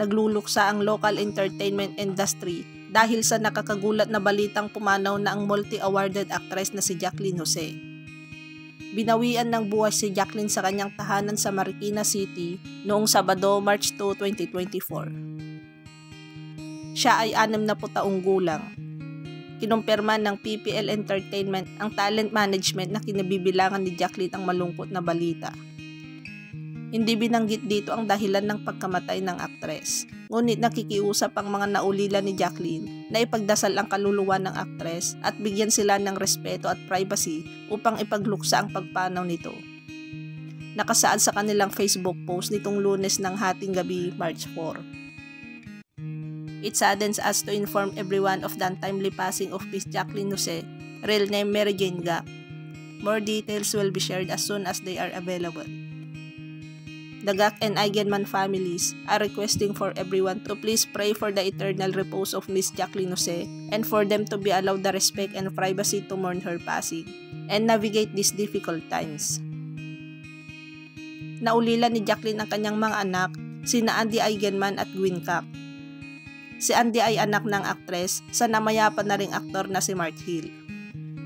nagluluksa ang local entertainment industry dahil sa nakakagulat na balitang pumanaw na ang multi-awarded actress na si Jacqueline Jose. Binawian ng buhay si Jacqueline sa kanyang tahanan sa Marikina City noong Sabado, March 2, 2024. Siya ay 60 taong gulang. Kinumpirma ng PPL Entertainment ang talent management na kinabibilangan ni Jacqueline ang malungkot na balita. Hindi binanggit dito ang dahilan ng pagkamatay ng aktres, ngunit nakikiusap ang mga naulila ni Jacqueline na ipagdasal ang kaluluwa ng aktres at bigyan sila ng respeto at privacy upang ipagluksa ang pagpanaw nito. Nakasaad sa kanilang Facebook post nitong Lunes ng hating gabi, March 4. It saddens us to inform everyone of the untimely passing of Miss Jacqueline Jose, real name Mary Jane Gak. More details will be shared as soon as they are available. The Gak and Eigenman families are requesting for everyone to please pray for the eternal repose of Miss Jacqueline Jose and for them to be allowed the respect and privacy to mourn her passing and navigate these difficult times. Naulila ni Jacqueline ang kanyang mga anak, sina Andy Eigenman at Gwen Gak. Si Andy ay anak ng aktres sa namayapa na ring aktor na si Mark Hill.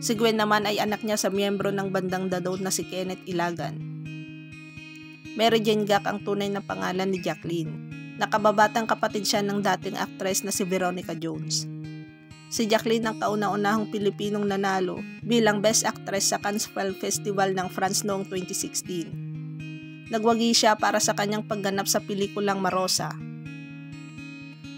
Si Gwen naman ay anak niya sa miyembro ng bandang Dadot na si Kenneth Ilagan. Mary Jane Gak ang tunay na pangalan ni Jacqueline. Nakababatang kapatid siya ng dating aktres na si Veronica Jones. Si Jacqueline ang kauna-unahang Pilipinong nanalo bilang Best Actress sa Cannes Film Festival ng France noong 2016. Nagwagi siya para sa kanyang pagganap sa pelikulang Marosa.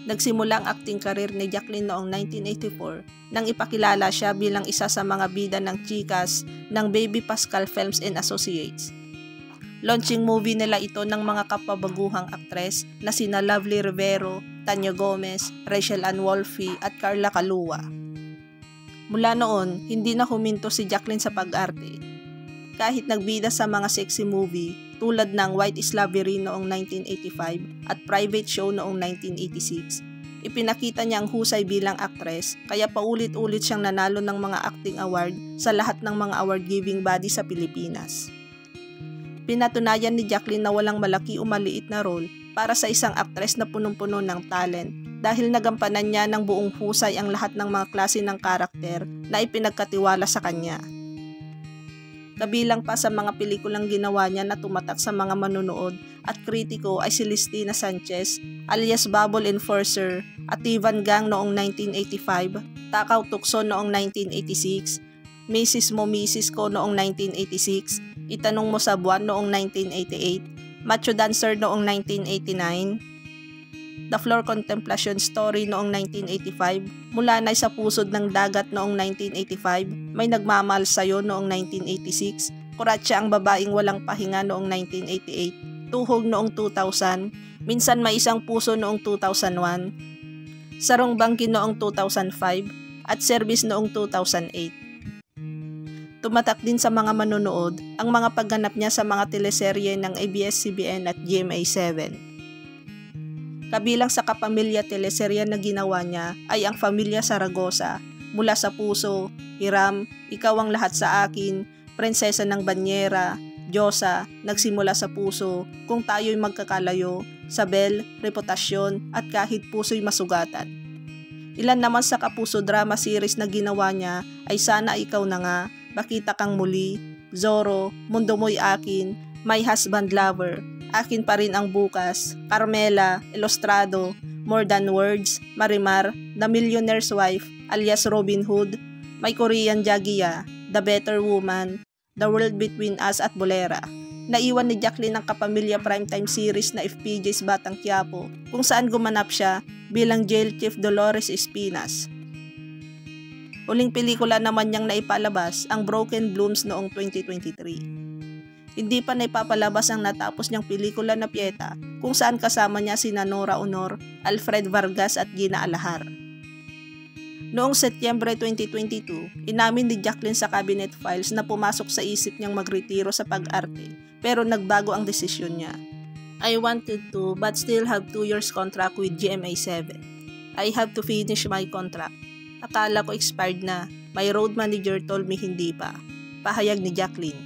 Nagsimula ang acting career ni Jacqueline noong 1984 nang ipakilala siya bilang isa sa mga bida ng chikas ng Baby Pascal Films and Associates. Launching movie nila ito ng mga kapabaguhang aktres na sina Lovely Rivero, Tanya Gomez, Rachel Ann Wolfe at Carla Calua. Mula noon, hindi na huminto si Jacqueline sa pag-arte. Kahit nagbida sa mga sexy movie tulad ng White is Slavery noong 1985 at Private Show noong 1986, ipinakita niya ang husay bilang aktres kaya paulit-ulit siyang nanalo ng mga acting award sa lahat ng mga award-giving body sa Pilipinas. Pinatunayan ni Jacqueline na walang malaki o maliit na role para sa isang aktres na punong-puno ng talent dahil nagampanan niya ng buong husay ang lahat ng mga klase ng karakter na ipinagkatiwala sa kanya. Kabilang pa sa mga pelikulang ginawa niya na tumatak sa mga manonood at kritiko ay si Listina Sanchez alias Bubble Enforcer at Ivan Gang noong 1985, Takaw Tukso noong 1986, Mrs. Mo Mrs. Ko noong 1986, Itanong Mo sa Buwan noong 1988, Macho Dancer noong 1989, The Floor Contemplation Story noong 1985, Mula na sa Pusod ng Dagat noong 1985, May Nagmamahal Sa'yo noong 1986, Kuratsa ang Babaeng Walang Pahinga noong 1988, Tuhog noong 2000, Minsan May Isang Puso noong 2001, Sarong Bangki noong 2005, at Service noong 2008. Tumatak din sa mga manonood ang mga pagganap niya sa mga teleserye ng ABS-CBN at GMA7. Kabilang sa kapamilya teleserye na ginawa niya ay ang Pamilya Saragosa, Mula sa Puso, Hiram, Ikaw ang Lahat sa Akin, Prinsesa ng Banyera, Diyosa, Nagsimula sa Puso, Kung Tayo'y Magkakalayo, Sabel, Reputasyon, at Kahit Puso'y Masugatan. Ilan naman sa kapuso drama series na ginawa niya ay Sana Ikaw na Nga, Makita Kang Muli, Zorro, Mundo Mo'y Akin, My Husband Lover, Akin Pa Rin Ang Bukas, Carmela, Ilustrado, More Than Words, Marimar, The Millionaire's Wife alias Robin Hood, My Korean Jagiya, The Better Woman, The World Between Us at Bolera. Naiwan ni Jacqueline ang kapamilya primetime series na FPJ's Batang Quiapo kung saan gumanap siya bilang Jail Chief Dolores Espinas. Huling pelikula naman niyang naipalabas ang Broken Blooms noong 2023. Hindi pa naipapalabas ang natapos niyang pelikula na Pieta kung saan kasama niya sina Nora Honor, Alfred Vargas at Gina Alahar. Noong Setyembre 2022, inamin ni Jacqueline sa cabinet files na pumasok sa isip niyang magretiro sa pag-arte pero nagbago ang desisyon niya. I wanted to but still have 2 years contract with GMA7. I have to finish my contract. Akala ko expired na. My road manager told me hindi pa. Pahayag ni Jacqueline.